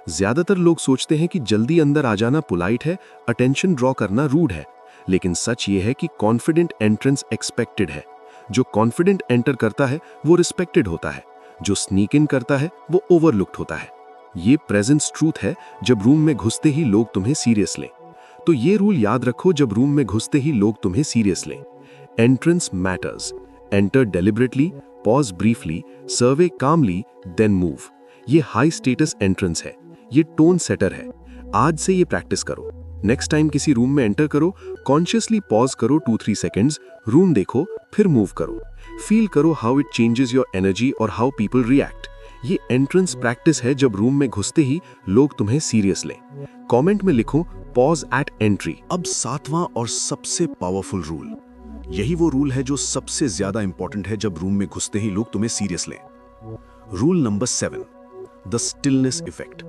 ज्यादातर लोग सोचते हैं कि जल्दी अंदर आ जाना पोलाइट है, अटेंशन ड्रॉ करना रूड है, लेकिन सच ये है कि कॉन्फिडेंट एंट्रेंस एक्सपेक्टेड है। जो कॉन्फिडेंट एंटर करता है वो रिस्पेक्टेड होता है, जो स्नीक इन करता है वो ओवरलुक्ड होता है। ये प्रेजेंस ट्रूथ है जब रूम में घुसते ही लोग तुम्हें सीरियस लें। तो ये रूल याद रखो जब रूम में घुसते ही लोग तुम्हें सीरियस लें। Entrance matters. Enter deliberately, pause briefly, survey calmly, then move. ये हाई स्टेटस एंट्रेंस है, ये टोन सेटर है। आज से ये प्रैक्टिस करो। नेक्स्ट टाइम किसी रूम में एंटर करो, कॉन्शियसली पॉज करो 2-3 seconds, रूम देखो, फिर मूव करो। फील करो how it changes your energy और हाउ पीपल रिएक्ट। ये एंट्रेंस प्रैक्टिस है जब रूम में घुसते ही लोग तुम्हें सीरियस लें। कमेंट में लिखो पॉज एट एंट्री। अब 7वां और सबसे पावरफुल रूल, यही वो रूल है जो सबसे ज्यादा इंपॉर्टेंट है जब रूम में घुसते ही लोग तुम्हें सीरियस लें। Rule number 7, the stillness effect.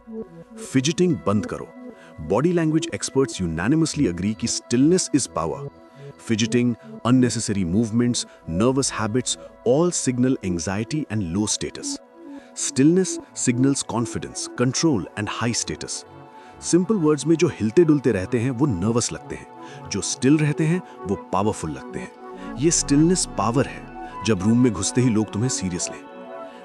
Fidgeting बंद करो। Body language experts unanimously agree कि stillness is power. Fidgeting, unnecessary movements, nervous habits all signal anxiety and low status. Stillness signals confidence, control and high status. Simple words में जो हिलते डुलते रहते हैं वो नर्वस लगते हैं, जो स्टिल रहते हैं वो पावरफुल लगते हैं। ये स्टिलनेस पावर है जब रूम में घुसते ही लोग तुम्हें सीरियस लें।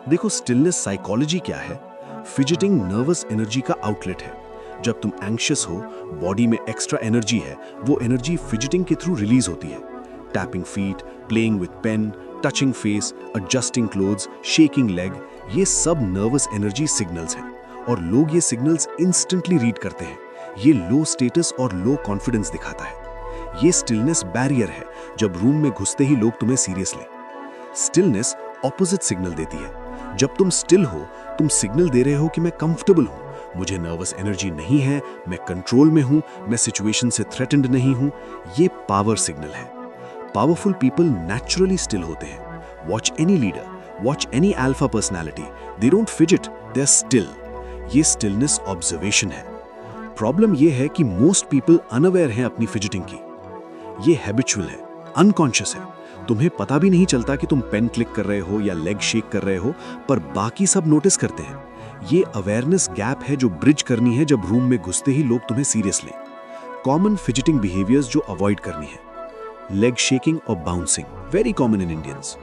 देखो स्टिलनेस साइकोलॉजी क्या है। फिजिटिंग नर्वस एनर्जी का आउटलेट है। जब तुम एंग्शियस हो, बॉडी में एक्स्ट्रा एनर्जी है, वो एनर्जी फिजिटिंग के थ्रू रिलीज होती है। Tapping feet, playing with pen, touching face, adjusting clothes, shaking leg, ये सब नर्वस एनर्जी सिग्नल्स हैं और लोग ये सिग्नल्स इंस्टेंटली रीड करते हैं। ये लो स्टेटस और लो कॉन्फिडेंस दिखाता है। ये स्टिलनेस बैरियर है जब रूम में घुसते ही लोग तुम्हें सीरियस लें। स्टिलनेस ऑपोजिट सिग्नल देती है। जब तुम स्टिल हो, तुम सिग्नल दे रहे हो कि मैं कंफर्टेबल हूं, मुझे नर्वस एनर्जी नहीं है, मैं कंट्रोल में हूं, मैं सिचुएशन से थ्रेटेंड नहीं हूं। ये पावर सिग्नल है। पावरफुल पीपल नेचुरली स्टिल होते हैं। Watch any leader, watch any alpha personality, they don't fidget, they are still. ये स्टिलनेस ऑब्जर्वेशन है। प्रॉब्लम ये है कि मोस्ट पीपल अनअवेयर हैं अपनी फिजिटिंग की। ये हैबिचुअल है, अनकॉन्शियस है। तुम्हें पता भी नहीं चलता कि तुम पेन क्लिक कर रहे हो या लेग शेक कर रहे हो, पर बाकी सब नोटिस करते हैं। ये अवेयरनेस गैप है जो ब्रिज करनी है जब रूम में घुसते ही लोग तुम्हें सीरियस लें। कॉमन फिजिटिंग बिहेवियर्स जो अवॉइड करनी है। लेग शेकिंग और bouncing, very common in Indians.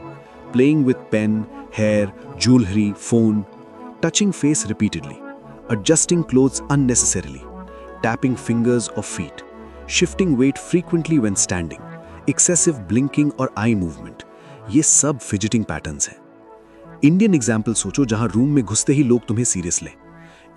Playing with pen, hair, jewellery, phone, touching face repeatedly, adjusting clothes unnecessarily, tapping fingers और feet, shifting weight frequently when standing, excessive blinking और आई मूवमेंट, ये सब फिजिटिंग पैटर्न्स हैं। इंडियन एग्जाम्पल सोचो जहां रूम में घुसते ही लोग तुम्हें सीरियस लें।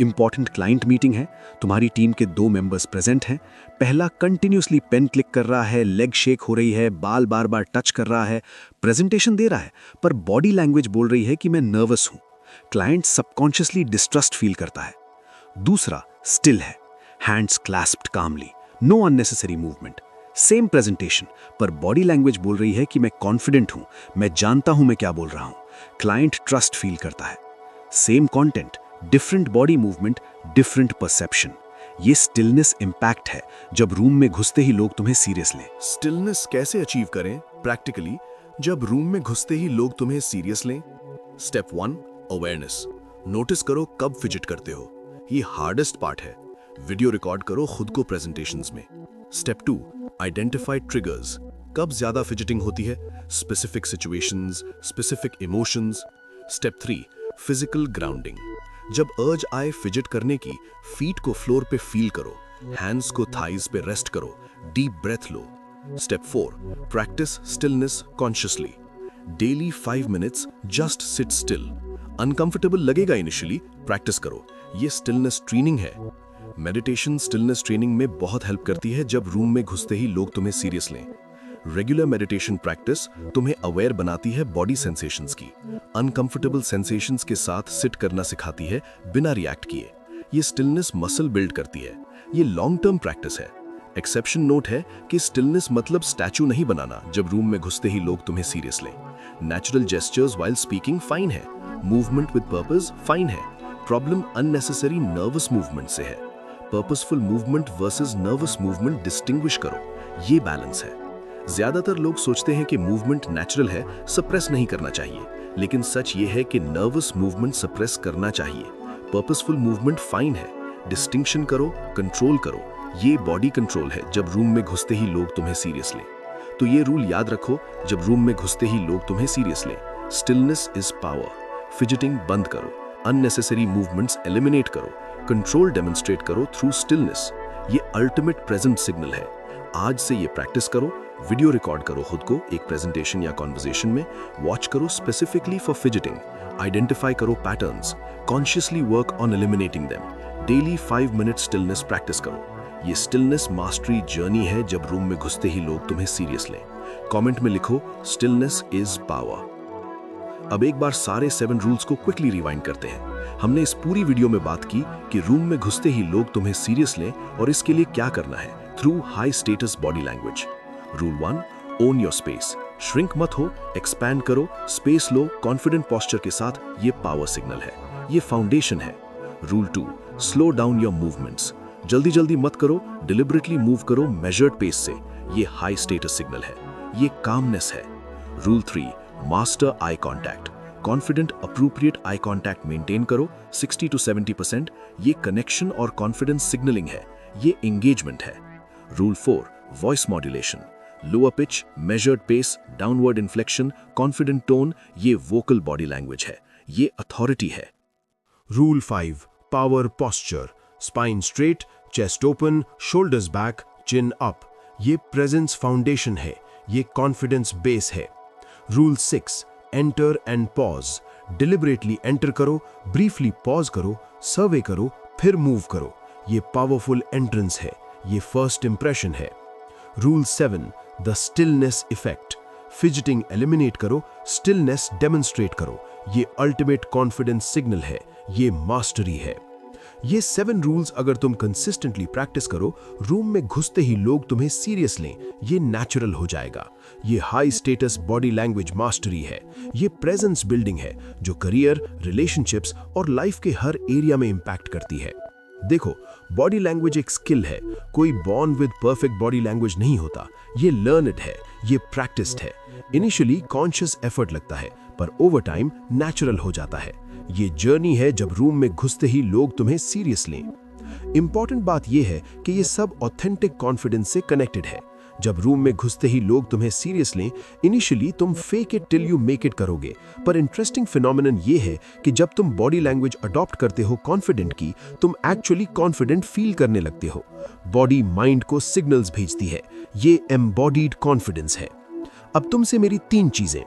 इंपॉर्टेंट क्लाइंट मीटिंग है, तुम्हारी टीम के 2 मेंबर्स प्रेजेंट हैं। पहला कंटिन्यूसली पेन क्लिक कर रहा है, लेग शेक हो रही है, बाल बार बार टच कर रहा है, प्रेजेंटेशन दे रहा है, पर बॉडी लैंग्वेज बोल रही है कि मैं नर्वस हूं। क्लाइंट सबकॉन्शियसली डिस्ट्रस्ट फील करता है। दूसरा स्टिल है, hands clasped calmly, no unnecessary movement. Same presentation पर बॉडी लैंग्वेज बोल रही है कि मैं कॉन्फिडेंट हूं, मैं जानता हूं मैं क्या बोल रहा हूं। क्लाइंट ट्रस्ट फील करता है। Same content, different body movement, different perception. ये स्टिलनेस इंपैक्ट है जब रूम में घुसते ही लोग तुम्हें सीरियस लें। स्टिलनेस कैसे अचीव करें प्रैक्टिकली जब रूम में घुसते ही लोग तुम्हें सीरियस लें? Step 1, awareness. नोटिस करो कब फिजिट करते हो, ये हार्डेस्ट पार्ट है। वीडियो रिकॉर्ड करो खुद को प्रेजेंटेशंस में। Step 2, identify triggers. कब ज्यादा फिजिटिंग होती है, specific situations, specific emotions. Step 3, physical grounding. जब अर्ज आए फिजिट करने की, फीट को फ्लोर पे फील करो, हैंड्स को थाइज पे रेस्ट करो, डीप ब्रेथ लो। Step 4, practice stillness consciously. Daily 5 minutes just sit still. Uncomfortable लगेगा इनिशियली, प्रैक्टिस करो, ये स्टिलनेस ट्रेनिंग है। मेडिटेशन स्टिलनेस ट्रेनिंग में बहुत हेल्प करती है जब रूम में घुसते ही लोग तुम्हें सीरियस लें। रेगुलर मेडिटेशन प्रैक्टिस तुम्हें अवेयर बनाती है बॉडी सेंसेशंस की, अनकंफर्टेबल सेंसेशंस के साथ सिट करना सिखाती है बिना रिएक्ट किए। ये स्टिलनेस मसल बिल्ड करती है, ये लॉन्ग टर्म प्रैक्टिस है। एक्सेप्शन नोट है कि स्टिलनेस मतलब स्टैचू नहीं बनाना जब रूम में घुसते ही लोग तुम्हें सीरियस लें। Natural gestures while speaking fine है, मूवमेंट विद पर्पस फाइन है। प्रॉब्लम अननेसेसरी नर्वस मूवमेंट से है। Purposeful movement versus nervous movement distinguish करो, ये बैलेंस है। ज्यादातर लोग सोचते हैं कि मूवमेंट नेचुरल है, सप्रेस नहीं करना चाहिए, लेकिन सच ये है कि नर्वस मूवमेंट सप्रेस करना चाहिए। पर्पसफुल मूवमेंट फाइन है, डिस्टिंक्शन करो, कंट्रोल करो, ये बॉडी कंट्रोल है जब रूम में घुसते ही लोग तुम्हें सीरियस लें। तो ये रूल याद रखो जब रूम में घुसते ही लोग तुम्हें सीरियस लें। Stillness is power. फिजिटिंग बंद करो, अननेसेसरी मूवमेंट्स एलिमिनेट करो, कंट्रोल डेमोन्स्ट्रेट करो थ्रू स्टिलनेस। ये अल्टीमेट प्रेजेंट सिग्नल है। आज से ये प्रैक्टिस करो, वीडियो रिकॉर्ड करो खुद को एक प्रेजेंटेशन या कॉन्वर्सेशन में, वॉच करो स्पेसिफिकली फॉर फिजिटिंग, आइडेंटिफाई करो patterns, consciously work on eliminating them. Daily 5 minute stillness practice करो। ये स्टिलनेस मास्टरी जर्नी है जब रूम में घुसते ही लोग तुम्हें सीरियस लें। कमेंट में लिखो स्टिलनेस इज पावर। अब एक बार सारे 7 रूल्स को क्विकली रिवाइंड करते हैं। हमने इस पूरी वीडियो में बात की कि रूम में घुसते ही लोग तुम्हें सीरियस लें और इसके लिए क्या करना है through high status body language. Rule 1, own your space. Shrink मत हो, एक्सपैंड करो, स्पेस लो कॉन्फिडेंट पोस्चर के साथ, ये पावर सिग्नल है, ये फाउंडेशन है। Rule 2, slow down your movements. जल्दी जल्दी मत करो, डिलिबरेटली मूव करो मेजर्ड पेस से, ये हाई स्टेटस सिग्नल है, ये कामनेस है। Rule 3, master eye contact. Confident appropriate आई कॉन्टैक्ट मेंटेन करो 60 to 70%, ये कनेक्शन और कॉन्फिडेंस सिग्नलिंग है, ये एंगेजमेंट है। Rule 4, voice modulation. Lower pitch, measured pace, downward inflection, confident tone, ये वोकल बॉडी लैंग्वेज है, ये अथॉरिटी है। Rule 5, power posture. Spine straight, chest open, shoulders back, chin up, ये प्रेजेंस फाउंडेशन है, ये कॉन्फिडेंस बेस है। Rule 6, enter and pause. Deliberately enter करो, ब्रीफली पॉज करो, सर्वे करो, फिर मूव करो, ये पावरफुल एंट्रेंस है, ये फर्स्ट इंप्रेशन है। Rule 7, the stillness effect. Fidgeting eliminate करो, स्टिलनेस डेमोन्स्ट्रेट करो, ये अल्टीमेट कॉन्फिडेंस सिग्नल है, ये मास्टरी है। ये 7 रूल्स अगर तुम कंसिस्टेंटली प्रैक्टिस करो, रूम में घुसते ही लोग तुम्हें सीरियस लें, ये नेचुरल हो जाएगा। ये high status body language mastery है, ये प्रेजेंस बिल्डिंग है जो करियर, रिलेशनशिप्स और लाइफ के हर एरिया में इंपैक्ट करती है। देखो, बॉडी लैंग्वेज एक स्किल है, कोई born with perfect body language नहीं होता, ये लर्नड है, ये प्रैक्टिस्ड है। इनिशियली कॉन्शियस एफर्ट लगता है, पर ओवर टाइम नेचुरल हो जाता है। ये जर्नी है जब रूम में घुसते ही लोग तुम्हें सीरियस लें। इंपॉर्टेंट बात यह है कि ये सब ऑथेंटिक कॉन्फिडेंस से कनेक्टेड है। जब रूम में घुसते ही लोग तुम्हें सीरियस लें, इनिशियली तुम fake it till you make it करोगे, पर इंटरेस्टिंग फिनोमिनन ये है कि जब तुम बॉडी लैंग्वेज अडॉप्ट करते हो कॉन्फिडेंट की, तुम एक्चुअली कॉन्फिडेंट फील करने लगते हो। बॉडी माइंड को सिग्नल्स भेजती है, ये एम्बॉडीड कॉन्फिडेंस है। अब तुमसे मेरी 3 चीजें।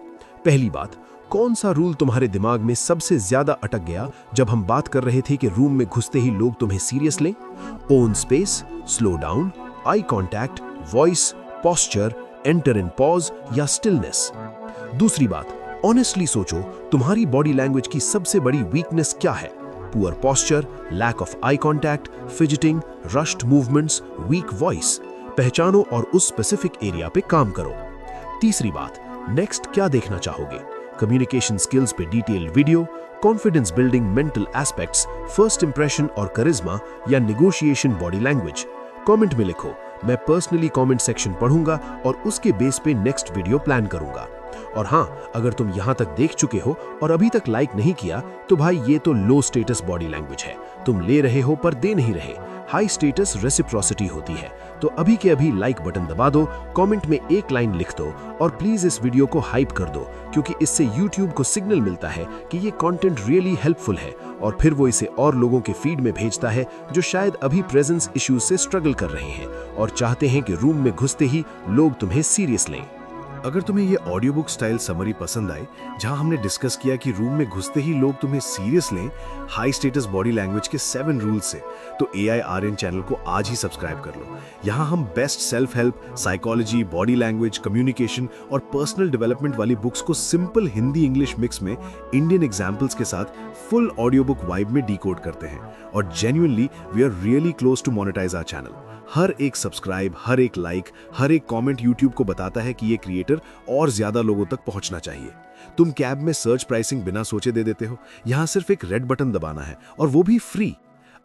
पहली बात, कौन सा रूल तुम्हारे दिमाग में सबसे ज्यादा अटक गया जब हम बात कर रहे थे कि रूम में घुसते ही लोग तुम्हें सीरियस लें? Own space, slow down, eye contact, voice, posture, enter and pause या स्टिलनेस? दूसरी बात, ऑनेस्टली सोचो, तुम्हारी बॉडी लैंग्वेज की सबसे बड़ी वीकनेस क्या है? Poor posture, lack of eye contact, fidgeting, rushed movements, weak voice. पहचानो और उस स्पेसिफिक एरिया पे काम करो। तीसरी बात, नेक्स्ट क्या देखना चाहोगे? कम्युनिकेशन स्किल्स पे detailed video, confidence building mental aspects, first impression और करिश्मा, या नेगोशिएशन बॉडी लैंग्वेज? कमेंट में लिखो, मैं पर्सनली कमेंट सेक्शन पढ़ूंगा और उसके बेस पे नेक्स्ट वीडियो प्लान करूंगा। और हाँ, अगर तुम यहाँ तक देख चुके हो और अभी तक लाइक नहीं किया तो भाई ये तो लो स्टेटस बॉडी लैंग्वेज है। तुम ले रहे हो पर दे नहीं रहे। हाई स्टेटस रेसिप्रोसिटी होती है। तो अभी के अभी लाइक बटन दबा दो, कमेंट में एक लाइन लिख दो और प्लीज इस वीडियो को हाइप कर दो, क्योंकि इससे यूट्यूब को सिग्नल मिलता है कि ये कंटेंट रियली हेल्पफुल है और फिर वो इसे और लोगों के फीड में भेजता है जो शायद अभी प्रेजेंस इश्यूज से स्ट्रगल कर रहे हैं और चाहते हैं कि रूम में घुसते ही लोग तुम्हें सीरियस लें। अगर तुम्हें ये ऑडियो बुक स्टाइल समरी पसंद आए, जहां हमने डिस्कस किया कि रूम में घुसते ही लोग तुम्हें सीरियस लें हाई स्टेटस बॉडी लैंग्वेज के 7 रूल्स से, तो AI RN चैनल को आज ही सब्सक्राइब कर लो। यहां हम best self help, psychology, body language, communication और पर्सनल डेवलपमेंट वाली बुक्स को सिंपल हिंदी इंग्लिश मिक्स में इंडियन एग्जाम्पल्स के साथ फुल ऑडियो बुक वाइब में डिकोड करते हैं। और genuinely we are really close to monetize our channel. हर एक सब्सक्राइब, हर एक लाइक, हर एक कमेंट यूट्यूब को बताता है कि ये क्रिएटर और ज्यादा लोगों तक पहुंचना चाहिए। तुम कैब में सर्च प्राइसिंग बिना सोचे दे देते हो, यहां सिर्फ एक रेड बटन दबाना है और वो भी फ्री।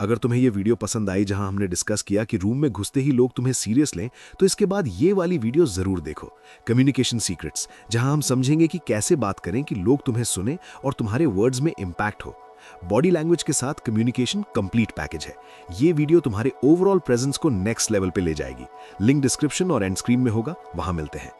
अगर तुम्हें ये वीडियो पसंद आई जहां हमने डिस्कस किया कि रूम में घुसते ही लोग तुम्हें सीरियस लें, तो इसके बाद ये वाली वीडियो जरूर देखो, कम्युनिकेशन सीक्रेट्स, जहां हम समझेंगे कि कैसे बात करें कि लोग तुम्हें सुने और तुम्हारे वर्ड्स में इंपैक्ट हो। बॉडी लैंग्वेज के साथ कम्युनिकेशन कंप्लीट पैकेज है। ये वीडियो तुम्हारे ओवरऑल प्रेजेंस को नेक्स्ट लेवल पे ले जाएगी। लिंक डिस्क्रिप्शन और एंड स्क्रीन में होगा, वहां मिलते हैं।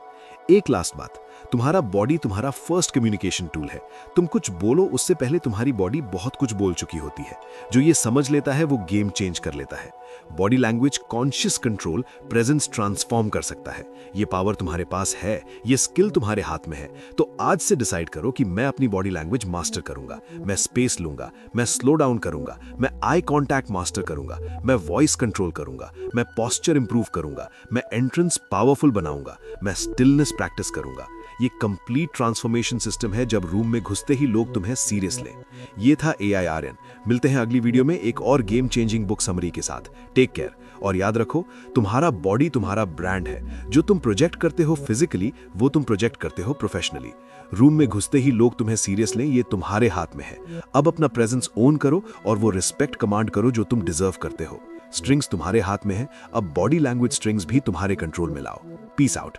एक लास्ट बात, तुम्हारा बॉडी तुम्हारा फर्स्ट कम्युनिकेशन टूल है। तुम कुछ बोलो उससे पहले तुम्हारी बॉडी बहुत कुछ बोल चुकी होती है। जो ये समझ लेता है वो गेम चेंज कर लेता है। Body language conscious control presence transform कर सकता है। ये पावर तुम्हारे पास है, ये स्किल तुम्हारे हाथ में है। तो आज से डिसाइड करो कि मैं अपनी बॉडी लैंग्वेज मास्टर करूंगा। मैं स्पेस लूंगा, मैं स्लो डाउन करूंगा, मैं आई कॉन्टैक्ट मास्टर करूंगा, मैं वॉइस कंट्रोल करूंगा, मैं पोस्चर इंप्रूव करूंगा, मैं एंट्रेंस पावरफुल बनाऊंगा, मैं स्टिलनेस प्रैक्टिस करूंगा। ये कंप्लीट ट्रांसफॉर्मेशन सिस्टम है जब रूम में घुसते ही लोग तुम्हें सीरियस लें। ये था AI RN। मिलते हैं अगली वीडियो में एक और गेम चेंजिंग बुक समरी के साथ। टेक केयर और याद रखो, तुम्हारा बॉडी तुम्हारा ब्रांड है। जो तुम प्रोजेक्ट करते हो फिजिकली, वो तुम प्रोजेक्ट करते हो प्रोफेशनली। रूम में घुसते ही लोग तुम्हें सीरियस लें, ये तुम्हारे हाथ में है। अब अपना प्रेजेंस ओन करो और वो रिस्पेक्ट कमांड करो जो तुम डिजर्व करते हो। स्ट्रिंग्स तुम्हारे हाथ में है, अब बॉडी लैंग्वेज स्ट्रिंग्स भी तुम्हारे कंट्रोल में लाओ। Peace out.